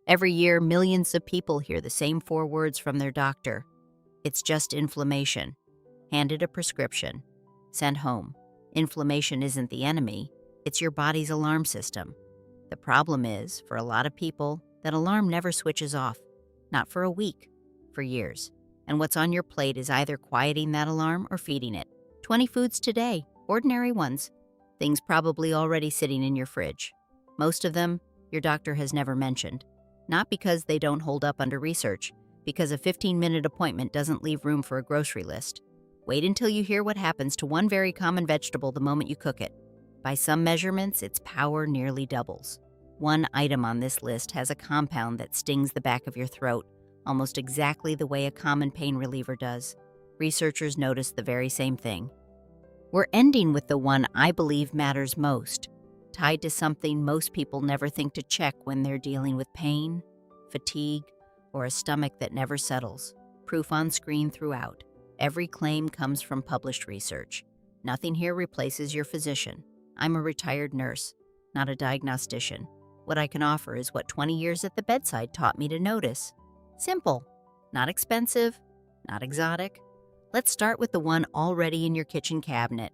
Every year, millions of people hear the same 4 words from their doctor. It's just inflammation. Handed a prescription. Sent home. Inflammation isn't the enemy, it's your body's alarm system. The problem is, for a lot of people, that alarm never switches off. Not for a week, for years. And what's on your plate is either quieting that alarm or feeding it. 20 foods today, ordinary ones. Things probably already sitting in your fridge. Most of them, your doctor has never mentioned. Not because they don't hold up under research, because a 15-minute appointment doesn't leave room for a grocery list. Wait until you hear what happens to one very common vegetable the moment you cook it. By some measurements, its power nearly doubles. One item on this list has a compound that stings the back of your throat, almost exactly the way a common pain reliever does. Researchers noticed the very same thing. We're ending with the one I believe matters most, tied to something most people never think to check when they're dealing with pain, fatigue, or a stomach that never settles. Proof on screen throughout. Every claim comes from published research. Nothing here replaces your physician. I'm a retired nurse, not a diagnostician. What I can offer is what 20 years at the bedside taught me to notice. Simple, not expensive, not exotic. Let's start with the one already in your kitchen cabinet.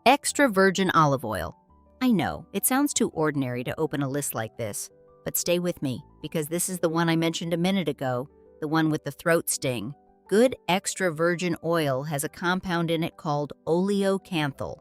Extra virgin olive oil. I know, it sounds too ordinary to open a list like this, but stay with me, because this is the one I mentioned a minute ago, the one with the throat sting. Good extra virgin oil has a compound in it called oleocanthal.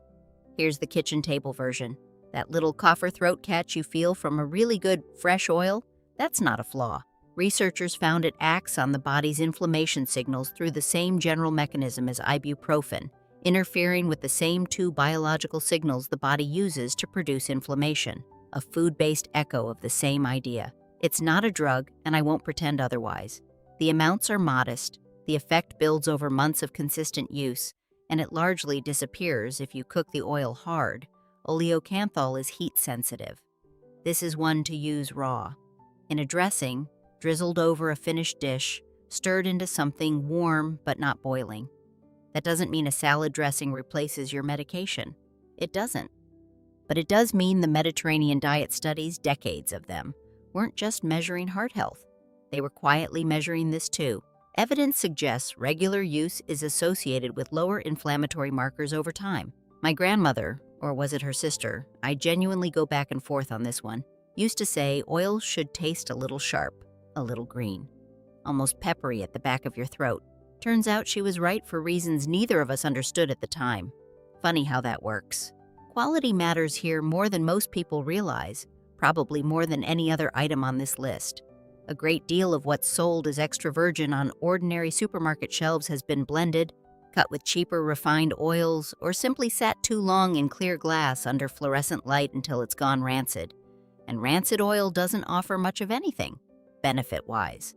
Here's the kitchen table version. That little cough or throat catch you feel from a really good, fresh oil, that's not a flaw. Researchers found it acts on the body's inflammation signals through the same general mechanism as ibuprofen, interfering with the same 2 biological signals the body uses to produce inflammation, a food-based echo of the same idea. It's not a drug, and I won't pretend otherwise. The amounts are modest, the effect builds over months of consistent use, and it largely disappears if you cook the oil hard. Oleocanthal is heat-sensitive. This is one to use raw. In a dressing, drizzled over a finished dish, stirred into something warm but not boiling. That doesn't mean a salad dressing replaces your medication. It doesn't. But it does mean the Mediterranean diet studies, decades of them, weren't just measuring heart health. They were quietly measuring this too. Evidence suggests regular use is associated with lower inflammatory markers over time. My grandmother, or was it her sister, I genuinely go back and forth on this one, used to say oil should taste a little sharp, a little green, almost peppery at the back of your throat. Turns out she was right for reasons neither of us understood at the time. Funny how that works. Quality matters here more than most people realize, probably more than any other item on this list. A great deal of what's sold as extra virgin on ordinary supermarket shelves has been blended, cut with cheaper refined oils, or simply sat too long in clear glass under fluorescent light until it's gone rancid. And rancid oil doesn't offer much of anything, benefit-wise.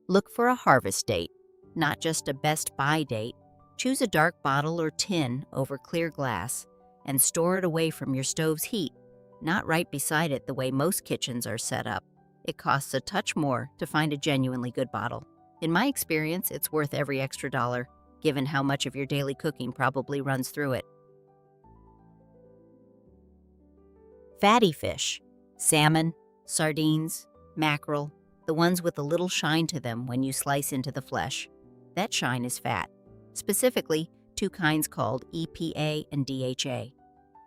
Look for a harvest date, not just a best buy date. Choose a dark bottle or tin over clear glass and store it away from your stove's heat, not right beside it the way most kitchens are set up. It costs a touch more to find a genuinely good bottle. In my experience, it's worth every extra dollar, given how much of your daily cooking probably runs through it. Fatty fish. Salmon, sardines, mackerel, the ones with a little shine to them when you slice into the flesh. That shine is fat. Specifically, 2 kinds called EPA and DHA.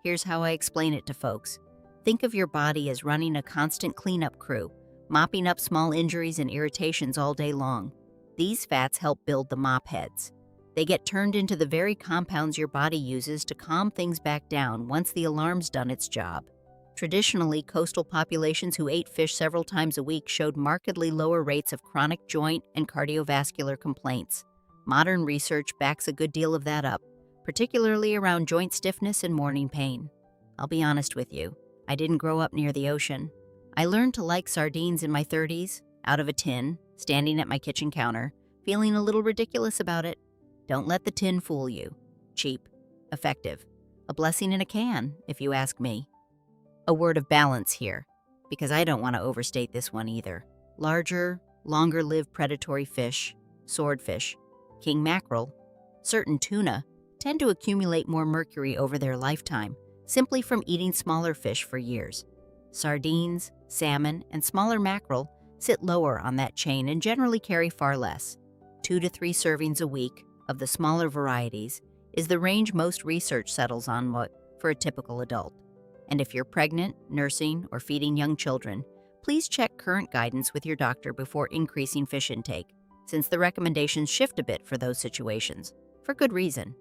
Here's how I explain it to folks. Think of your body as running a constant cleanup crew, mopping up small injuries and irritations all day long. These fats help build the mop heads. They get turned into the very compounds your body uses to calm things back down once the alarm's done its job. Traditionally, coastal populations who ate fish several times a week showed markedly lower rates of chronic joint and cardiovascular complaints. Modern research backs a good deal of that up, particularly around joint stiffness and morning pain. I'll be honest with you, I didn't grow up near the ocean. I learned to like sardines in my 30s, out of a tin, standing at my kitchen counter, feeling a little ridiculous about it. Don't let the tin fool you. Cheap, effective, a blessing in a can, if you ask me. A word of balance here, because I don't want to overstate this one either. Larger, longer-lived predatory fish, swordfish, king mackerel, certain tuna, tend to accumulate more mercury over their lifetime, simply from eating smaller fish for years. Sardines, salmon, and smaller mackerel sit lower on that chain and generally carry far less. 2 to 3 servings a week of the smaller varieties is the range most research settles on for a typical adult. And if you're pregnant, nursing, or feeding young children, please check current guidance with your doctor before increasing fish intake, since the recommendations shift a bit for those situations, for good reason.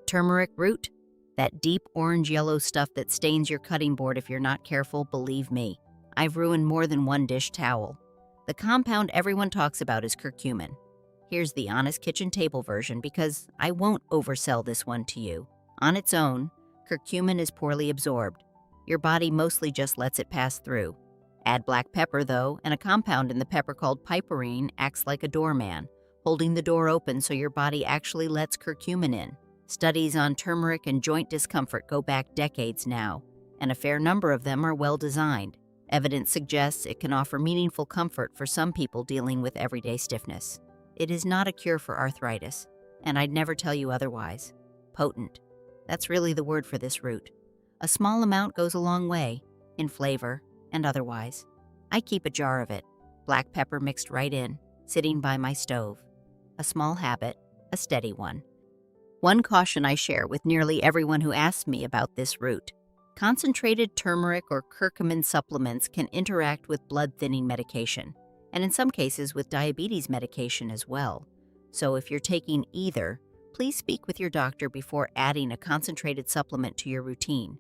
Turmeric root, that deep orange-yellow stuff that stains your cutting board if you're not careful, believe me. I've ruined more than one dish towel. The compound everyone talks about is curcumin. Here's the honest kitchen table version because I won't oversell this one to you. On its own, curcumin is poorly absorbed. Your body mostly just lets it pass through. Add black pepper, though, and a compound in the pepper called piperine acts like a doorman, holding the door open so your body actually lets curcumin in. Studies on turmeric and joint discomfort go back decades now, and a fair number of them are well designed. Evidence suggests it can offer meaningful comfort for some people dealing with everyday stiffness. It is not a cure for arthritis, and I'd never tell you otherwise. Potent. That's really the word for this root. A small amount goes a long way, in flavor and otherwise. I keep a jar of it, black pepper mixed right in, sitting by my stove. A small habit, a steady one. One caution I share with nearly everyone who asks me about this root. Concentrated turmeric or curcumin supplements can interact with blood-thinning medication, and in some cases with diabetes medication as well. So if you're taking either, please speak with your doctor before adding a concentrated supplement to your routine.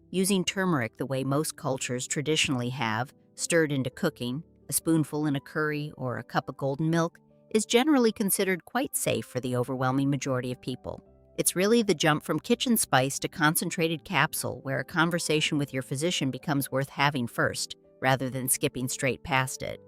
Using turmeric the way most cultures traditionally have, stirred into cooking, a spoonful in a curry or a cup of golden milk, is generally considered quite safe for the overwhelming majority of people. It's really the jump from kitchen spice to concentrated capsule where a conversation with your physician becomes worth having first, rather than skipping straight past it.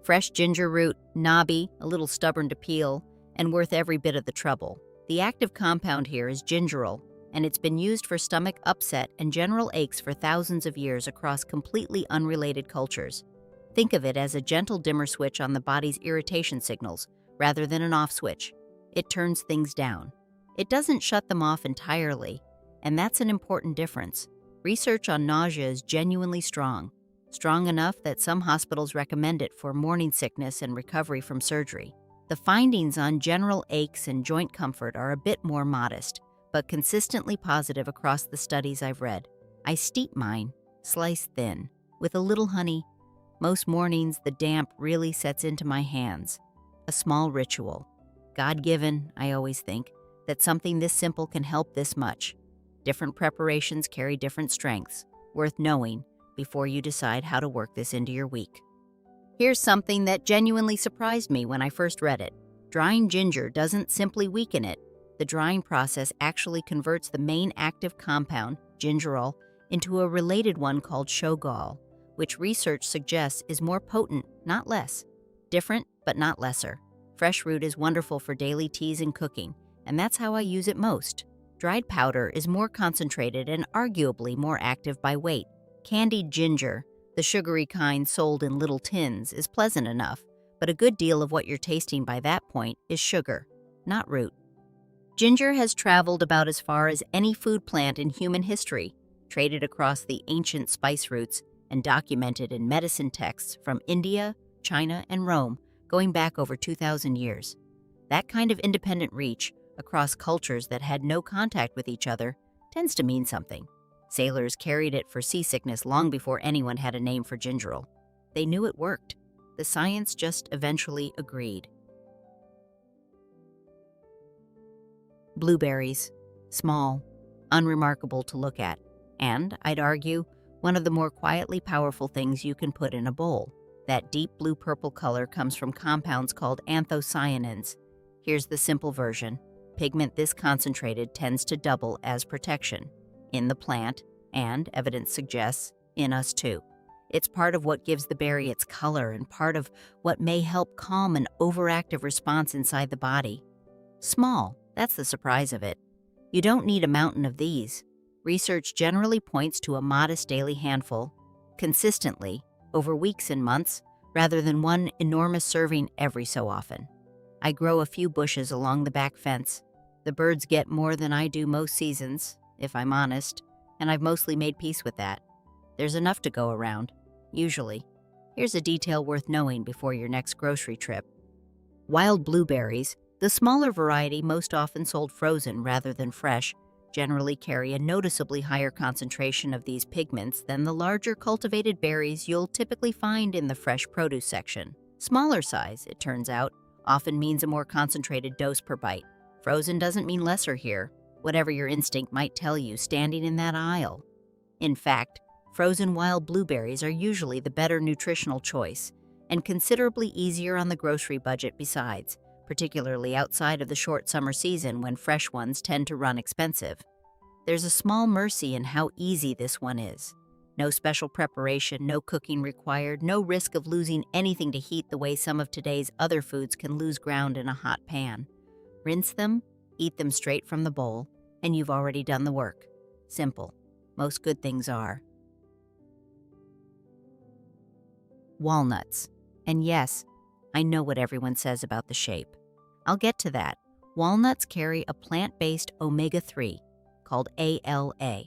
Fresh ginger root, knobby, a little stubborn to peel, and worth every bit of the trouble. The active compound here is gingerol, and it's been used for stomach upset and general aches for thousands of years across completely unrelated cultures. Think of it as a gentle dimmer switch on the body's irritation signals, rather than an off switch. It turns things down. It doesn't shut them off entirely, and that's an important difference. Research on nausea is genuinely strong enough that some hospitals recommend it for morning sickness and recovery from surgery. The findings on general aches and joint comfort are a bit more modest, but consistently positive across the studies I've read. I steep mine, sliced thin, with a little honey. Most mornings, the damp really sets into my hands. A small ritual. God-given, I always think, that something this simple can help this much. Different preparations carry different strengths, worth knowing before you decide how to work this into your week. Here's something that genuinely surprised me when I first read it. Drying ginger doesn't simply weaken it. The drying process actually converts the main active compound, gingerol, into a related one called shogaol, which research suggests is more potent, not less. Different, but not lesser. Fresh root is wonderful for daily teas and cooking, and that's how I use it most. Dried powder is more concentrated and arguably more active by weight. Candied ginger, the sugary kind sold in little tins, is pleasant enough, but a good deal of what you're tasting by that point is sugar, not root. Ginger has traveled about as far as any food plant in human history, traded across the ancient spice routes and documented in medicine texts from India, China, and Rome, going back over 2,000 years. That kind of independent reach, across cultures that had no contact with each other, tends to mean something. Sailors carried it for seasickness long before anyone had a name for gingerol. They knew it worked. The science just eventually agreed. Blueberries. Small, unremarkable to look at, and, I'd argue, one of the more quietly powerful things you can put in a bowl. That deep blue-purple color comes from compounds called anthocyanins. Here's the simple version. Pigment this concentrated tends to double as protection in the plant, and, evidence suggests, in us too. It's part of what gives the berry its color and part of what may help calm an overactive response inside the body. Small, that's the surprise of it. You don't need a mountain of these. Research generally points to a modest daily handful, consistently, over weeks and months, rather than one enormous serving every so often. I grow a few bushes along the back fence. The birds get more than I do most seasons, if I'm honest, and I've mostly made peace with that. There's enough to go around, usually. Here's a detail worth knowing before your next grocery trip. Wild blueberries, the smaller variety most often sold frozen rather than fresh, generally carry a noticeably higher concentration of these pigments than the larger cultivated berries you'll typically find in the fresh produce section. Smaller size, it turns out, often means a more concentrated dose per bite. Frozen doesn't mean lesser here, whatever your instinct might tell you standing in that aisle. In fact, frozen wild blueberries are usually the better nutritional choice, and considerably easier on the grocery budget besides, particularly outside of the short summer season when fresh ones tend to run expensive. There's a small mercy in how easy this one is. No special preparation, no cooking required, no risk of losing anything to heat the way some of today's other foods can lose ground in a hot pan. Rinse them, eat them straight from the bowl, and you've already done the work. Simple. Most good things are. Walnuts. And yes, I know what everyone says about the shape. I'll get to that. Walnuts carry a plant-based omega-3 called ALA.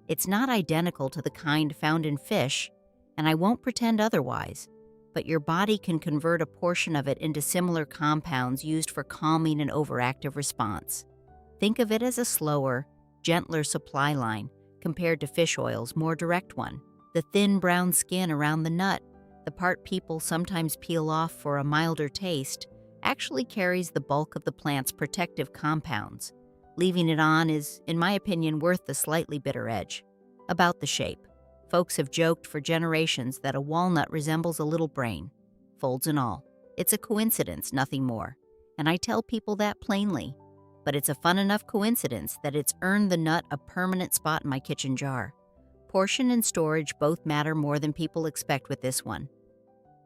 It's not identical to the kind found in fish, and I won't pretend otherwise, but your body can convert a portion of it into similar compounds used for calming an overactive response. Think of it as a slower, gentler supply line compared to fish oil's more direct one. The thin brown skin around the nut, the part people sometimes peel off for a milder taste, actually carries the bulk of the plant's protective compounds. Leaving it on is, in my opinion, worth the slightly bitter edge. About the shape. Folks have joked for generations that a walnut resembles a little brain, folds and all. It's a coincidence, nothing more. And I tell people that plainly. But it's a fun enough coincidence that it's earned the nut a permanent spot in my kitchen jar. Portion and storage both matter more than people expect with this one.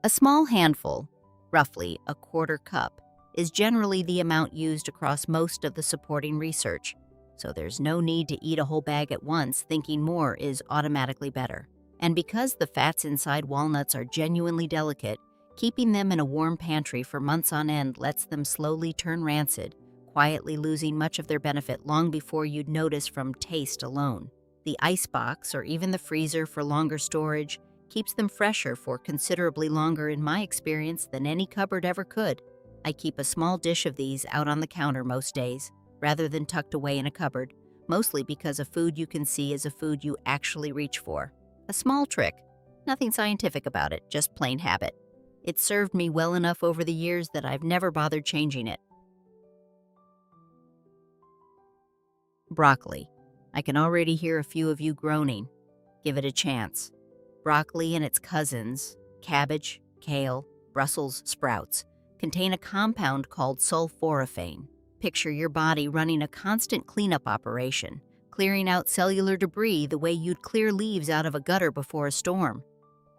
A small handful, roughly a quarter cup, is generally the amount used across most of the supporting research, so there's no need to eat a whole bag at once thinking more is automatically better. And because the fats inside walnuts are genuinely delicate, keeping them in a warm pantry for months on end lets them slowly turn rancid, quietly losing much of their benefit long before you'd notice from taste alone. The icebox, or even the freezer for longer storage, keeps them fresher for considerably longer in my experience than any cupboard ever could. I keep a small dish of these out on the counter most days, rather than tucked away in a cupboard, mostly because a food you can see is a food you actually reach for. A small trick. Nothing scientific about it, just plain habit. It's served me well enough over the years that I've never bothered changing it. Broccoli. I can already hear a few of you groaning. Give it a chance. Broccoli and its cousins, cabbage, kale, Brussels sprouts, contain a compound called sulforaphane. Picture your body running a constant cleanup operation, clearing out cellular debris the way you'd clear leaves out of a gutter before a storm.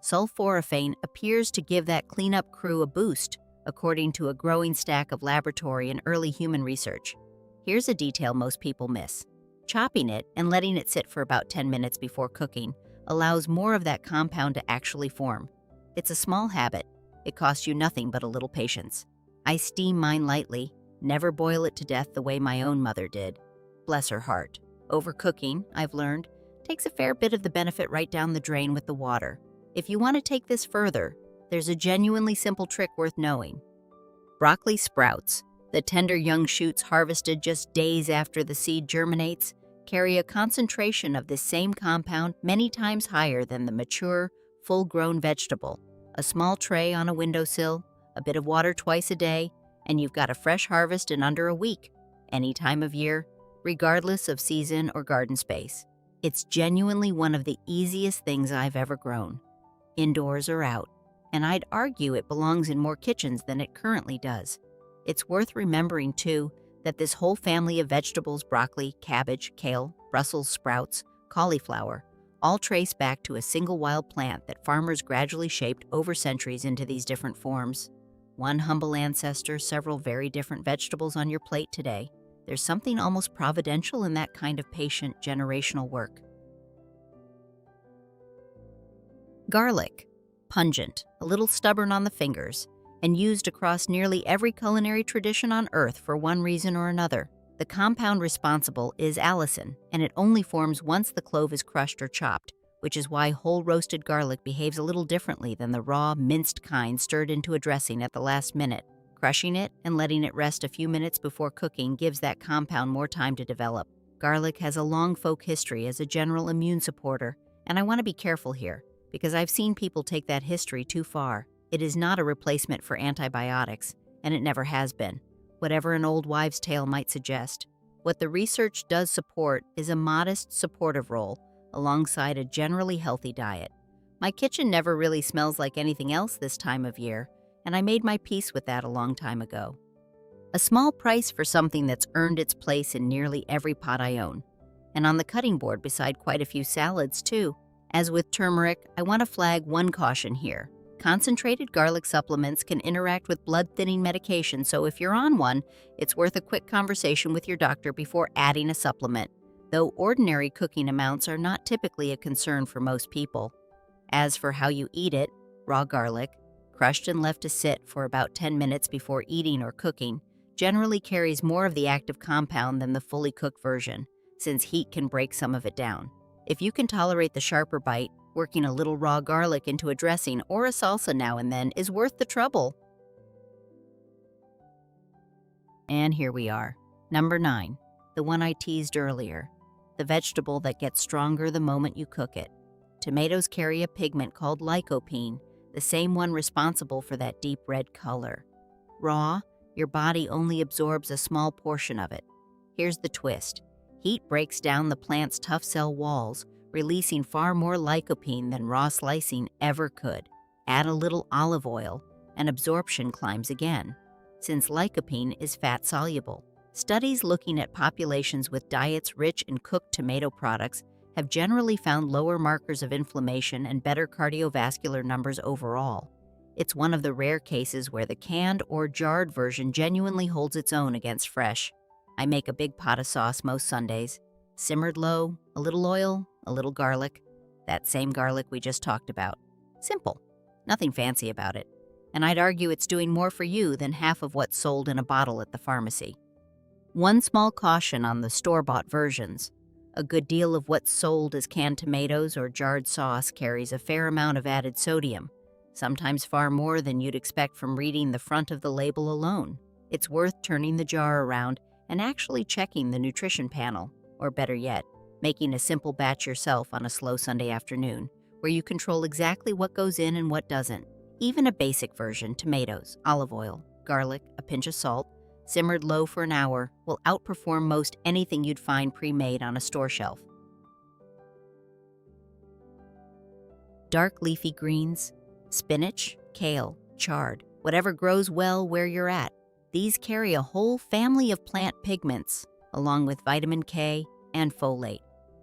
Sulforaphane appears to give that cleanup crew a boost, according to a growing stack of laboratory and early human research. Here's a detail most people miss. Chopping it and letting it sit for about 10 minutes before cooking allows more of that compound to actually form. It's a small habit. It costs you nothing but a little patience. I steam mine lightly, never boil it to death the way my own mother did. Bless her heart. Overcooking, I've learned, takes a fair bit of the benefit right down the drain with the water. If you want to take this further, there's a genuinely simple trick worth knowing. Broccoli sprouts, the tender young shoots harvested just days after the seed germinates, carry a concentration of this same compound many times higher than the mature, full-grown vegetable. A small tray on a windowsill, a bit of water twice a day, and you've got a fresh harvest in under a week, any time of year, regardless of season or garden space. It's genuinely one of the easiest things I've ever grown, indoors or out, and I'd argue it belongs in more kitchens than it currently does. It's worth remembering, too, that this whole family of vegetables, broccoli, cabbage, kale, Brussels sprouts, cauliflower, all trace back to a single wild plant that farmers gradually shaped over centuries into these different forms. One humble ancestor, several very different vegetables on your plate today. There's something almost providential in that kind of patient, generational work. Garlic. Pungent, a little stubborn on the fingers, and used across nearly every culinary tradition on earth for one reason or another. The compound responsible is allicin, and it only forms once the clove is crushed or chopped, which is why whole roasted garlic behaves a little differently than the raw, minced kind stirred into a dressing at the last minute. Crushing it and letting it rest a few minutes before cooking gives that compound more time to develop. Garlic has a long folk history as a general immune supporter, and I want to be careful here, because I've seen people take that history too far. It is not a replacement for antibiotics, and it never has been, whatever an old wives' tale might suggest. What the research does support is a modest supportive role alongside a generally healthy diet. My kitchen never really smells like anything else this time of year, and I made my peace with that a long time ago. A small price for something that's earned its place in nearly every pot I own, and on the cutting board beside quite a few salads, too. As with turmeric, I want to flag one caution here. Concentrated garlic supplements can interact with blood-thinning medication, so if you're on one, it's worth a quick conversation with your doctor before adding a supplement, though ordinary cooking amounts are not typically a concern for most people. As for how you eat it, raw garlic, crushed and left to sit for about 10 minutes before eating or cooking, generally carries more of the active compound than the fully cooked version, since heat can break some of it down. If you can tolerate the sharper bite, working a little raw garlic into a dressing or a salsa now and then is worth the trouble. And here we are. Number 9, the one I teased earlier, the vegetable that gets stronger the moment you cook it. Tomatoes carry a pigment called lycopene, the same one responsible for that deep red color. Raw, your body only absorbs a small portion of it. Here's the twist. Heat breaks down the plant's tough cell walls, releasing far more lycopene than raw slicing ever could. Add a little olive oil, and absorption climbs again, since lycopene is fat-soluble. Studies looking at populations with diets rich in cooked tomato products have generally found lower markers of inflammation and better cardiovascular numbers overall. It's one of the rare cases where the canned or jarred version genuinely holds its own against fresh. I make a big pot of sauce most Sundays. Simmered low, a little oil, a little garlic. That same garlic we just talked about. Simple. Nothing fancy about it. And I'd argue it's doing more for you than half of what's sold in a bottle at the pharmacy. One small caution on the store-bought versions. A good deal of what's sold as canned tomatoes or jarred sauce carries a fair amount of added sodium, sometimes far more than you'd expect from reading the front of the label alone. It's worth turning the jar around and actually checking the nutrition panel, or better yet, making a simple batch yourself on a slow Sunday afternoon, where you control exactly what goes in and what doesn't. Even a basic version, tomatoes, olive oil, garlic, a pinch of salt, simmered low for an hour, will outperform most anything you'd find pre-made on a store shelf. Dark leafy greens, spinach, kale, chard, whatever grows well where you're at. These carry a whole family of plant pigments, along with vitamin K and folate.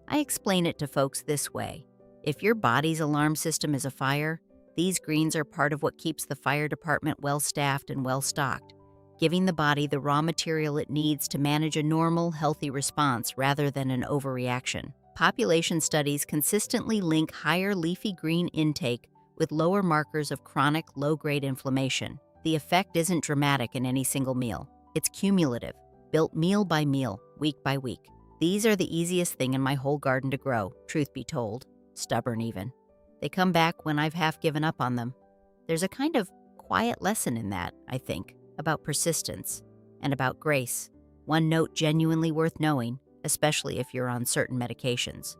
I explain it to folks this way. If your body's alarm system is afire, these greens are part of what keeps the fire department well-staffed and well-stocked, giving the body the raw material it needs to manage a normal, healthy response rather than an overreaction. Population studies consistently link higher leafy green intake with lower markers of chronic, low-grade inflammation. The effect isn't dramatic in any single meal. It's cumulative, built meal by meal, week by week. These are the easiest thing in my whole garden to grow, truth be told. Stubborn even. They come back when I've half given up on them. There's a kind of quiet lesson in that, I think, about persistence and about grace. One note genuinely worth knowing, especially if you're on certain medications.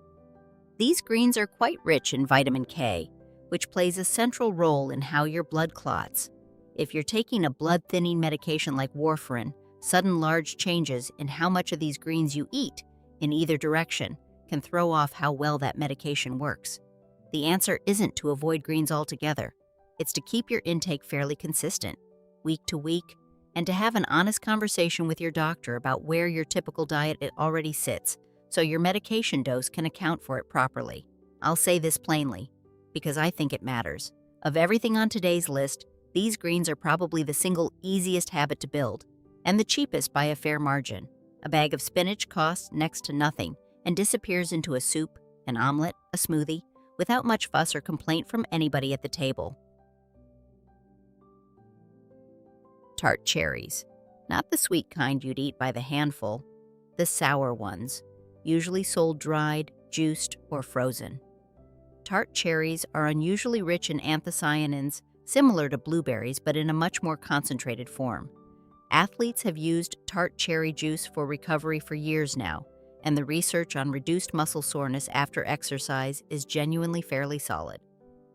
These greens are quite rich in vitamin K, which plays a central role in how your blood clots. If you're taking a blood-thinning medication like warfarin, sudden large changes in how much of these greens you eat, in either direction, can throw off how well that medication works. The answer isn't to avoid greens altogether. It's to keep your intake fairly consistent, week to week, and to have an honest conversation with your doctor about where your typical diet already sits, so your medication dose can account for it properly. I'll say this plainly, because I think it matters. Of everything on today's list, these greens are probably the single easiest habit to build, and the cheapest by a fair margin. A bag of spinach costs next to nothing and disappears into a soup, an omelet, a smoothie, without much fuss or complaint from anybody at the table. Tart cherries. Not the sweet kind you'd eat by the handful, the sour ones, usually sold dried, juiced, or frozen. Tart cherries are unusually rich in anthocyanins, similar to blueberries but in a much more concentrated form. Athletes have used tart cherry juice for recovery for years now, and the research on reduced muscle soreness after exercise is genuinely fairly solid.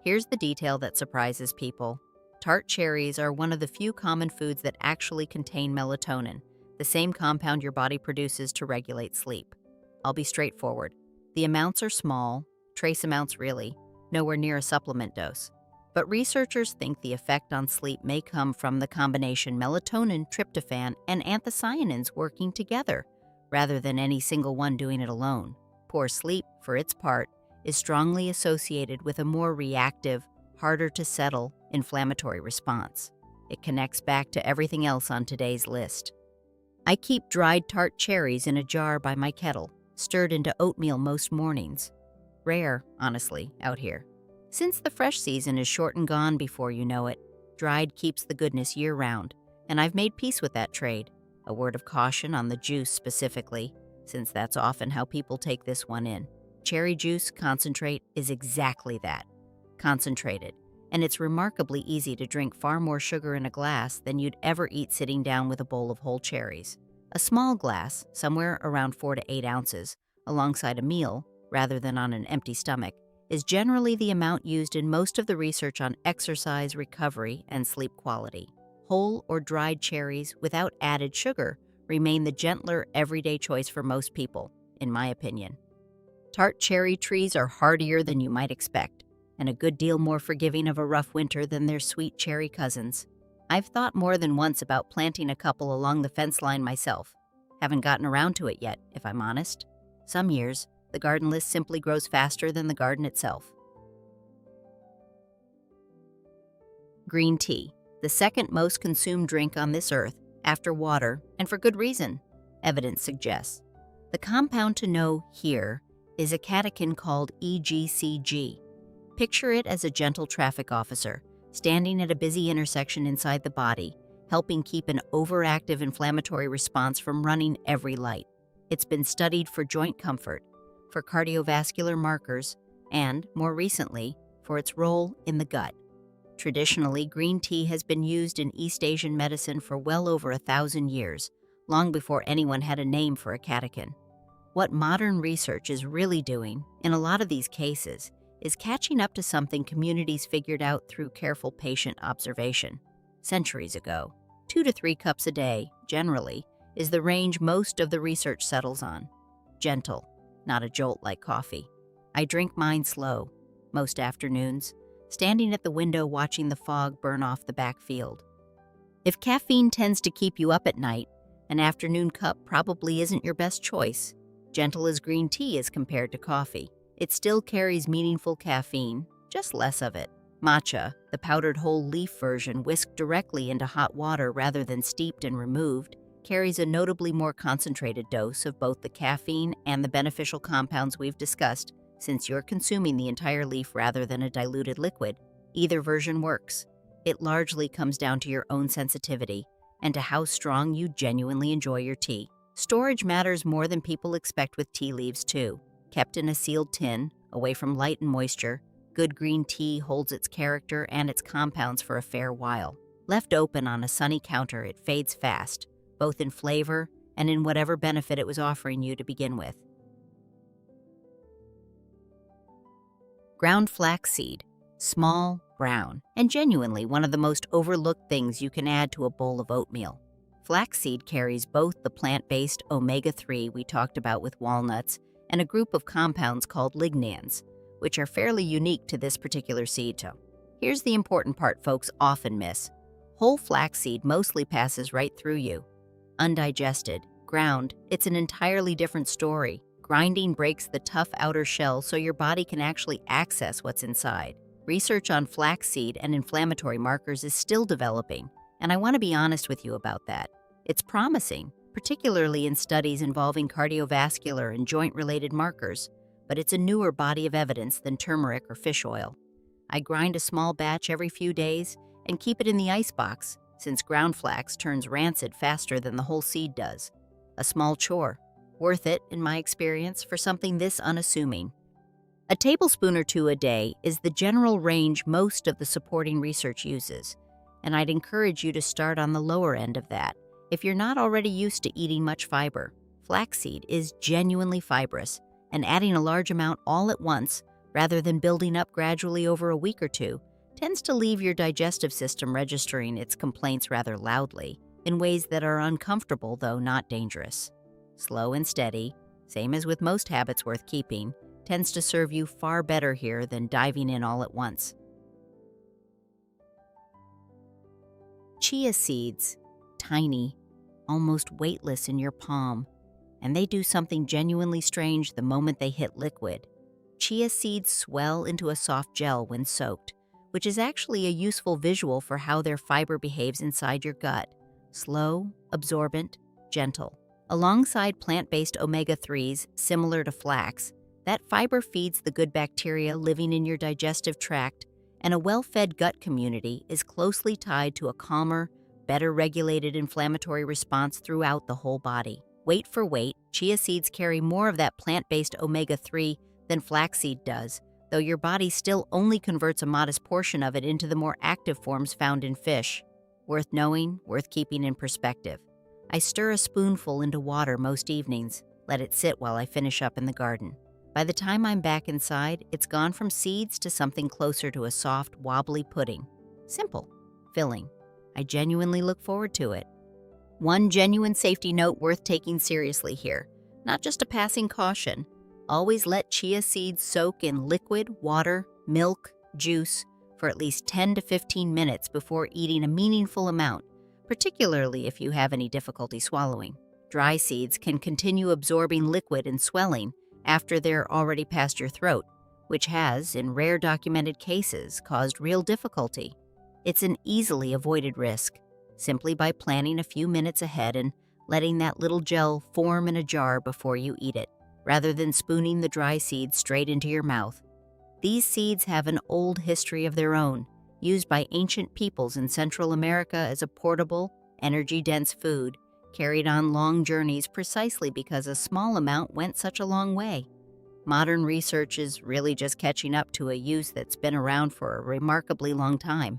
Here's the detail that surprises people. Tart cherries are one of the few common foods that actually contain melatonin, the same compound your body produces to regulate sleep. I'll be straightforward. The amounts are small, trace amounts really, nowhere near a supplement dose. But researchers think the effect on sleep may come from the combination melatonin, tryptophan, and anthocyanins working together, rather than any single one doing it alone. Poor sleep, for its part, is strongly associated with a more reactive, harder to settle, inflammatory response. It connects back to everything else on today's list. I keep dried tart cherries in a jar by my kettle, stirred into oatmeal most mornings. Rare, honestly, out here. Since the fresh season is short and gone before you know it, dried keeps the goodness year-round, and I've made peace with that trade. A word of caution on the juice specifically, since that's often how people take this one in. Cherry juice concentrate is exactly that, concentrated, and it's remarkably easy to drink far more sugar in a glass than you'd ever eat sitting down with a bowl of whole cherries. A small glass, somewhere around 4 to 8 ounces, alongside a meal, rather than on an empty stomach, is generally the amount used in most of the research on exercise, recovery, and sleep quality. Whole or dried cherries without added sugar remain the gentler, everyday choice for most people, in my opinion. Tart cherry trees are hardier than you might expect, and a good deal more forgiving of a rough winter than their sweet cherry cousins. I've thought more than once about planting a couple along the fence line myself. Haven't gotten around to it yet, if I'm honest. Some years, the garden list simply grows faster than the garden itself. Green tea, the second most consumed drink on this earth, after water, and for good reason, evidence suggests. The compound to know here is a catechin called EGCG. Picture it as a gentle traffic officer, standing at a busy intersection inside the body, helping keep an overactive inflammatory response from running every light. It's been studied for joint comfort, for cardiovascular markers, and, more recently, for its role in the gut. Traditionally, green tea has been used in East Asian medicine for well over 1,000 years, long before anyone had a name for a catechin. What modern research is really doing, in a lot of these cases, is catching up to something communities figured out through careful patient observation. Centuries ago, 2 to 3 cups a day, generally, is the range most of the research settles on. Gentle, not a jolt like coffee. I drink mine slow, most afternoons, standing at the window watching the fog burn off the back field. If caffeine tends to keep you up at night, an afternoon cup probably isn't your best choice. Gentle as green tea is compared to coffee. It still carries meaningful caffeine, just less of it. Matcha, the powdered whole leaf version whisked directly into hot water rather than steeped and removed, carries a notably more concentrated dose of both the caffeine and the beneficial compounds we've discussed, since you're consuming the entire leaf rather than a diluted liquid. Either version works. It largely comes down to your own sensitivity and to how strong you genuinely enjoy your tea. Storage matters more than people expect with tea leaves too. Kept in a sealed tin, away from light and moisture, good green tea holds its character and its compounds for a fair while. Left open on a sunny counter, it fades fast, both in flavor and in whatever benefit it was offering you to begin with. Ground flaxseed, small, brown, and genuinely one of the most overlooked things you can add to a bowl of oatmeal. Flaxseed carries both the plant-based omega-3 we talked about with walnuts and a group of compounds called lignans, which are fairly unique to this particular seed. Here's the important part folks often miss. Whole flaxseed mostly passes right through you. Undigested, ground, it's an entirely different story. Grinding breaks the tough outer shell so your body can actually access what's inside. Research on flaxseed and inflammatory markers is still developing, and I want to be honest with you about that. It's promising, particularly in studies involving cardiovascular and joint-related markers, but it's a newer body of evidence than turmeric or fish oil. I grind a small batch every few days and keep it in the icebox, since ground flax turns rancid faster than the whole seed does. A small chore, Worth it, in my experience, for something this unassuming. A tablespoon or two a day is the general range most of the supporting research uses, and I'd encourage you to start on the lower end of that if you're not already used to eating much fiber. Flaxseed is genuinely fibrous, and adding a large amount all at once, rather than building up gradually over a week or two, tends to leave your digestive system registering its complaints rather loudly, in ways that are uncomfortable though not dangerous. Slow and steady, same as with most habits worth keeping, tends to serve you far better here than diving in all at once. Chia seeds, tiny, almost weightless in your palm, and they do something genuinely strange the moment they hit liquid. Chia seeds swell into a soft gel when soaked, which is actually a useful visual for how their fiber behaves inside your gut. Slow, absorbent, gentle. Alongside plant-based omega-3s similar to flax, that fiber feeds the good bacteria living in your digestive tract, and a well-fed gut community is closely tied to a calmer, better regulated inflammatory response throughout the whole body. Weight for weight, chia seeds carry more of that plant-based omega-3 than flaxseed does, though your body still only converts a modest portion of it into the more active forms found in fish. Worth knowing, worth keeping in perspective. I stir a spoonful into water most evenings, let it sit while I finish up in the garden. By the time I'm back inside, it's gone from seeds to something closer to a soft, wobbly pudding. Simple, filling. I genuinely look forward to it. One genuine safety note worth taking seriously here, not just a passing caution. Always let chia seeds soak in liquid, water, milk, juice for at least 10 to 15 minutes before eating a meaningful amount, particularly if you have any difficulty swallowing. Dry seeds can continue absorbing liquid and swelling after they're already past your throat, which has, in rare documented cases, caused real difficulty. It's an easily avoided risk, simply by planning a few minutes ahead and letting that little gel form in a jar before you eat it, rather than spooning the dry seeds straight into your mouth. These seeds have an old history of their own, used by ancient peoples in Central America as a portable, energy-dense food, carried on long journeys precisely because a small amount went such a long way. Modern research is really just catching up to a use that's been around for a remarkably long time.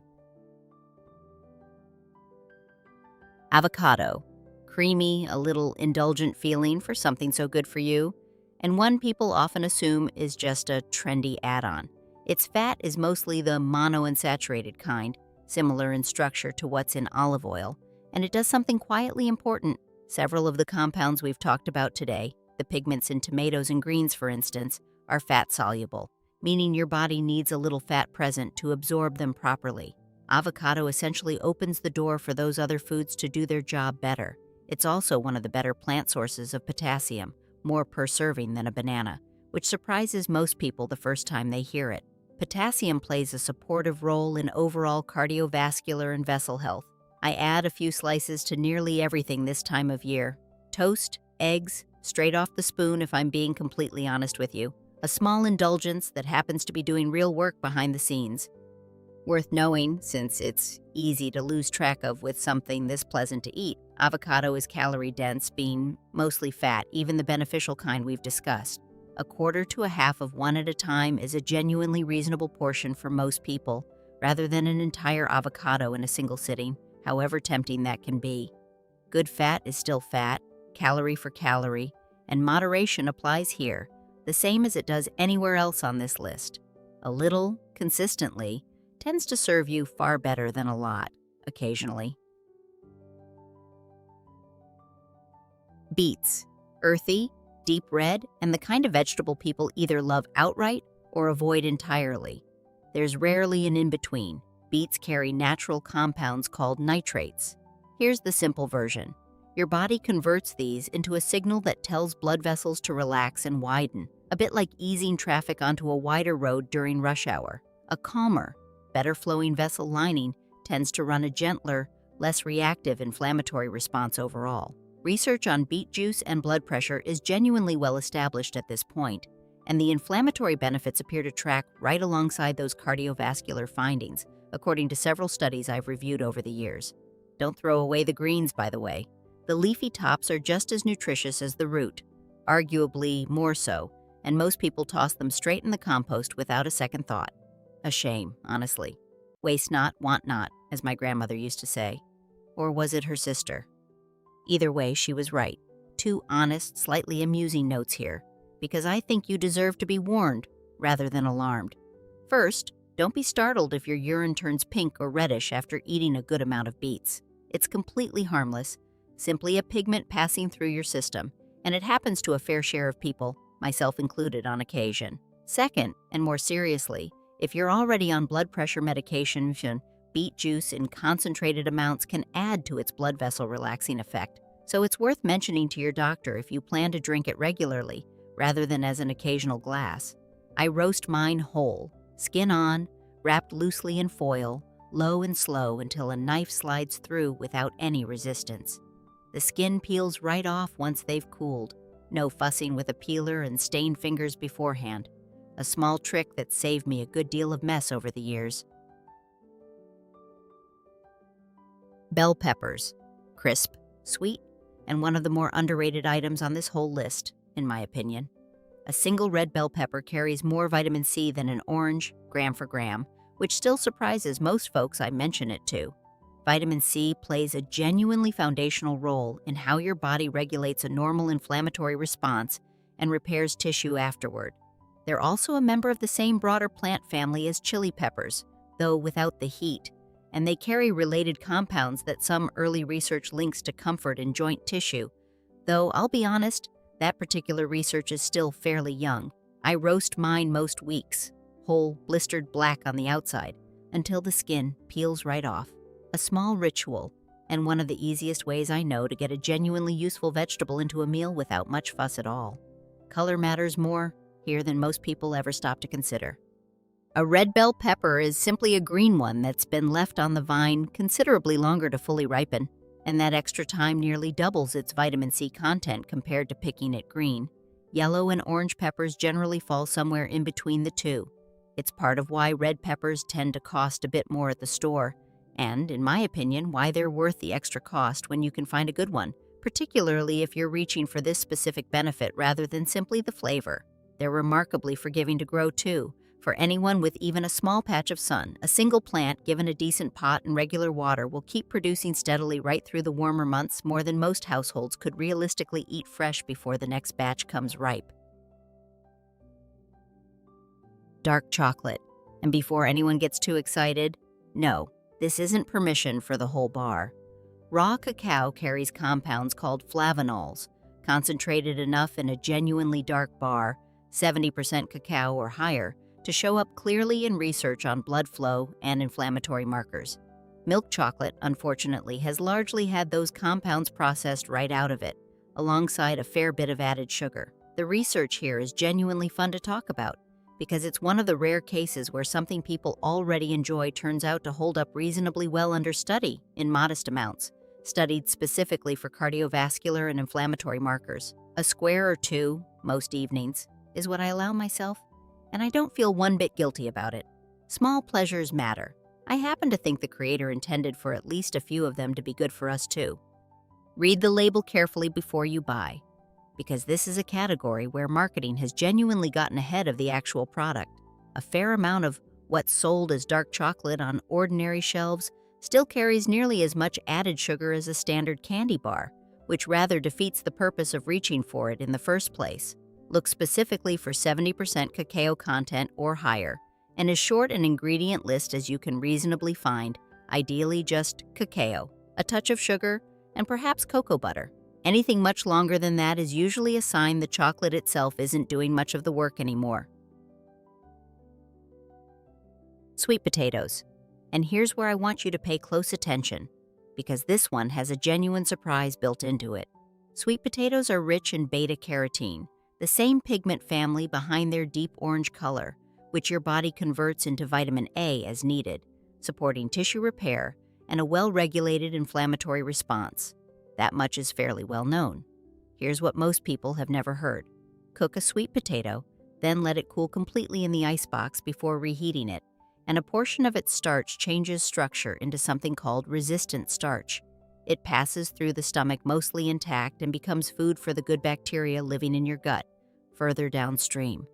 Avocado. Creamy, a little indulgent feeling for something so good for you, and one people often assume is just a trendy add-on. Its fat is mostly the monounsaturated kind, similar in structure to what's in olive oil, and it does something quietly important. Several of the compounds we've talked about today, the pigments in tomatoes and greens for instance, are fat-soluble, meaning your body needs a little fat present to absorb them properly. Avocado essentially opens the door for those other foods to do their job better. It's also one of the better plant sources of potassium, more per serving than a banana, which surprises most people the first time they hear it. Potassium plays a supportive role in overall cardiovascular and vessel health. I add a few slices to nearly everything this time of year. Toast, eggs, straight off the spoon if I'm being completely honest with you. A small indulgence that happens to be doing real work behind the scenes. Worth knowing, since it's easy to lose track of with something this pleasant to eat, avocado is calorie-dense, being mostly fat, even the beneficial kind we've discussed. A quarter to a half of one at a time is a genuinely reasonable portion for most people, rather than an entire avocado in a single sitting, however tempting that can be. Good fat is still fat, calorie for calorie, and moderation applies here, the same as it does anywhere else on this list. A little, consistently, tends to serve you far better than a lot, occasionally. Beets. Earthy, deep red, and the kind of vegetable people either love outright or avoid entirely. There's rarely an in-between. Beets carry natural compounds called nitrates. Here's the simple version. Your body converts these into a signal that tells blood vessels to relax and widen, a bit like easing traffic onto a wider road during rush hour. A calmer, better-flowing vessel lining tends to run a gentler, less reactive inflammatory response overall. Research on beet juice and blood pressure is genuinely well established at this point, and the inflammatory benefits appear to track right alongside those cardiovascular findings, according to several studies I've reviewed over the years. Don't throw away the greens, by the way. The leafy tops are just as nutritious as the root. arguably more so, and most people toss them straight in the compost without a second thought. A shame, honestly. Waste not, want not, as my grandmother used to say. Or was it her sister? Either way, she was right. Two honest, slightly amusing notes here, because I think you deserve to be warned rather than alarmed. First, don't be startled if your urine turns pink or reddish after eating a good amount of beets. It's completely harmless, simply a pigment passing through your system, and it happens to a fair share of people, myself included on occasion. Second, and more seriously, if you're already on blood pressure medication, beet juice in concentrated amounts can add to its blood vessel relaxing effect, so it's worth mentioning to your doctor if you plan to drink it regularly, rather than as an occasional glass. I roast mine whole, skin on, wrapped loosely in foil, low and slow until a knife slides through without any resistance. The skin peels right off once they've cooled. No fussing with a peeler and stained fingers beforehand. A small trick that saved me a good deal of mess over the years. Bell peppers. Crisp, sweet, and one of the more underrated items on this whole list, in my opinion. A single red bell pepper carries more vitamin C than an orange, gram for gram, which still surprises most folks I mention it to. Vitamin C plays a genuinely foundational role in how your body regulates a normal inflammatory response and repairs tissue afterward. They're also a member of the same broader plant family as chili peppers, though without the heat, and they carry related compounds that some early research links to comfort in joint tissue, though I'll be honest, that particular research is still fairly young. I roast mine most weeks, whole, blistered black on the outside, until the skin peels right off. A small ritual, and one of the easiest ways I know to get a genuinely useful vegetable into a meal without much fuss at all. Color matters more here than most people ever stop to consider. A red bell pepper is simply a green one that's been left on the vine considerably longer to fully ripen, and that extra time nearly doubles its vitamin C content compared to picking it green. Yellow and orange peppers generally fall somewhere in between the two. It's part of why red peppers tend to cost a bit more at the store, and, in my opinion, why they're worth the extra cost when you can find a good one, particularly if you're reaching for this specific benefit rather than simply the flavor. They're remarkably forgiving to grow, too. For anyone with even a small patch of sun, a single plant given a decent pot and regular water will keep producing steadily right through the warmer months, more than most households could realistically eat fresh before the next batch comes ripe. Dark chocolate. And before anyone gets too excited, no, this isn't permission for the whole bar. Raw cacao carries compounds called flavanols, concentrated enough in a genuinely dark bar, 70% cacao or higher, to show up clearly in research on blood flow and inflammatory markers. Milk chocolate, unfortunately, has largely had those compounds processed right out of it, alongside a fair bit of added sugar. The research here is genuinely fun to talk about, because it's one of the rare cases where something people already enjoy turns out to hold up reasonably well under study in modest amounts, studied specifically for cardiovascular and inflammatory markers. A square or two, most evenings, is what I allow myself, and I don't feel one bit guilty about it. Small pleasures matter. I happen to think the creator intended for at least a few of them to be good for us too. Read the label carefully before you buy, because this is a category where marketing has genuinely gotten ahead of the actual product. A fair amount of what's sold as dark chocolate on ordinary shelves still carries nearly as much added sugar as a standard candy bar, which rather defeats the purpose of reaching for it in the first place. Look specifically for 70% cacao content or higher, and as short an ingredient list as you can reasonably find, ideally just cacao, a touch of sugar, and perhaps cocoa butter. Anything much longer than that is usually a sign the chocolate itself isn't doing much of the work anymore. Sweet potatoes. And here's where I want you to pay close attention, because this one has a genuine surprise built into it. Sweet potatoes are rich in beta-carotene, the same pigment family behind their deep orange color, which your body converts into vitamin A as needed, supporting tissue repair and a well-regulated inflammatory response. That much is fairly well known. Here's what most people have never heard. Cook a sweet potato, then let it cool completely in the icebox before reheating it, and a portion of its starch changes structure into something called resistant starch. It passes through the stomach mostly intact and becomes food for the good bacteria living in your gut, further downstream.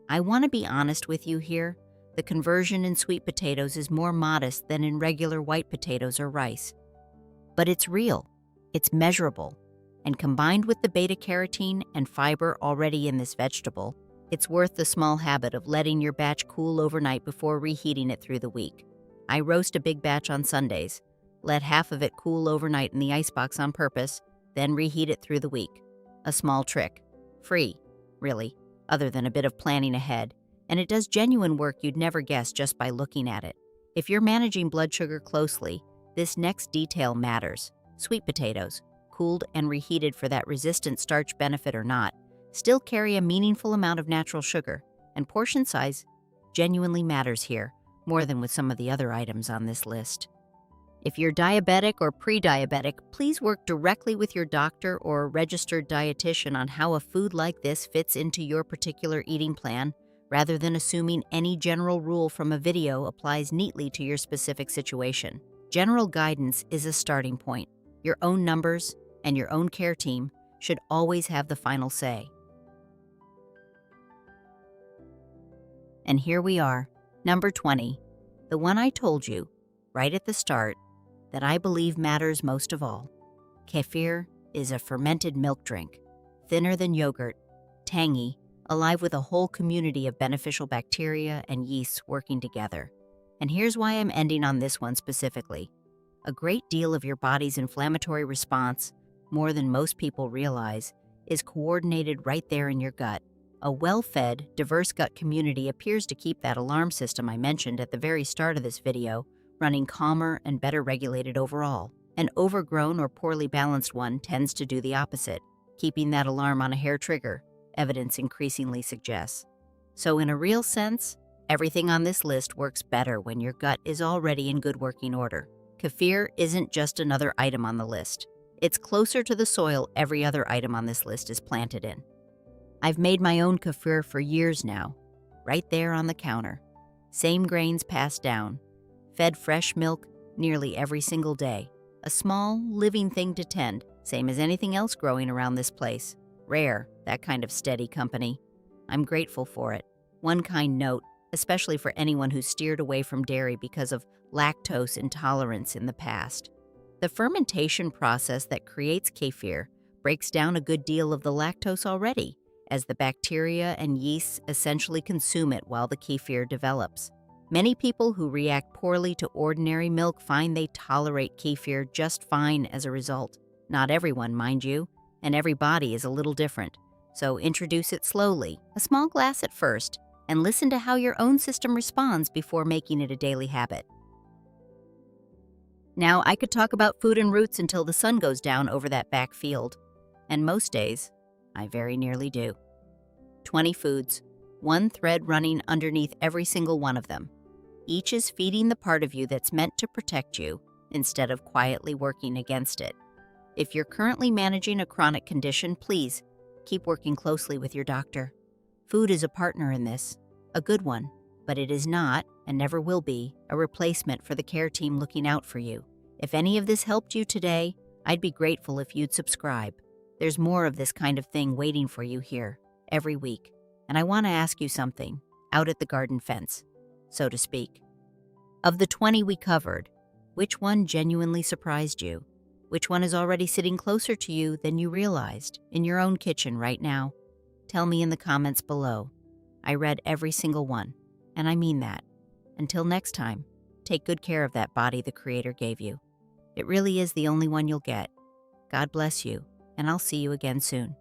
I want to be honest with you here. The conversion in sweet potatoes is more modest than in regular white potatoes or rice. But it's real, it's measurable, and combined with the beta-carotene and fiber already in this vegetable, it's worth the small habit of letting your batch cool overnight before reheating it through the week. I roast a big batch on Sundays, let half of it cool overnight in the icebox on purpose, then reheat it through the week. A small trick. Free, really, other than a bit of planning ahead, and it does genuine work you'd never guess just by looking at it. If you're managing blood sugar closely, this next detail matters. Sweet potatoes, cooled and reheated for that resistant starch benefit or not, still carry a meaningful amount of natural sugar, and portion size genuinely matters here, more than with some of the other items on this list. If you're diabetic or pre-diabetic, please work directly with your doctor or a registered dietitian on how a food like this fits into your particular eating plan, rather than assuming any general rule from a video applies neatly to your specific situation. General guidance is a starting point. Your own numbers and your own care team should always have the final say. And here we are, number 20, the one I told you, right at the start, that I believe matters most of all. Kefir is a fermented milk drink, thinner than yogurt, tangy, alive with a whole community of beneficial bacteria and yeasts working together. And here's why I'm ending on this one specifically. A great deal of your body's inflammatory response, more than most people realize, is coordinated right there in your gut. A well-fed, diverse gut community appears to keep that alarm system I mentioned at the very start of this video running calmer and better regulated overall. An overgrown or poorly balanced one tends to do the opposite, keeping that alarm on a hair trigger, evidence increasingly suggests. So in a real sense, everything on this list works better when your gut is already in good working order. Kefir isn't just another item on the list. It's closer to the soil every other item on this list is planted in. I've made my own kefir for years now, right there on the counter. Same grains passed down, fed fresh milk nearly every single day. A small, living thing to tend, same as anything else growing around this place. Rare, that kind of steady company. I'm grateful for it. One kind note, especially for anyone who steered away from dairy because of lactose intolerance in the past. The fermentation process that creates kefir breaks down a good deal of the lactose already, as the bacteria and yeasts essentially consume it while the kefir develops. Many people who react poorly to ordinary milk find they tolerate kefir just fine as a result. Not everyone, mind you, and every body is a little different. So introduce it slowly, a small glass at first, and listen to how your own system responds before making it a daily habit. Now, I could talk about food and roots until the sun goes down over that back field. And most days, I very nearly do. 20 foods, one thread running underneath every single one of them. Each is feeding the part of you that's meant to protect you instead of quietly working against it. If you're currently managing a chronic condition, please keep working closely with your doctor. Food is a partner in this, a good one, but it is not, and never will be, a replacement for the care team looking out for you. If any of this helped you today, I'd be grateful if you'd subscribe. There's more of this kind of thing waiting for you here, every week. And I want to ask you something, out at the garden fence, so to speak. Of the 20 we covered, which one genuinely surprised you? Which one is already sitting closer to you than you realized, in your own kitchen right now? Tell me in the comments below. I read every single one, and I mean that. Until next time, take good care of that body the Creator gave you. It really is the only one you'll get. God bless you, and I'll see you again soon.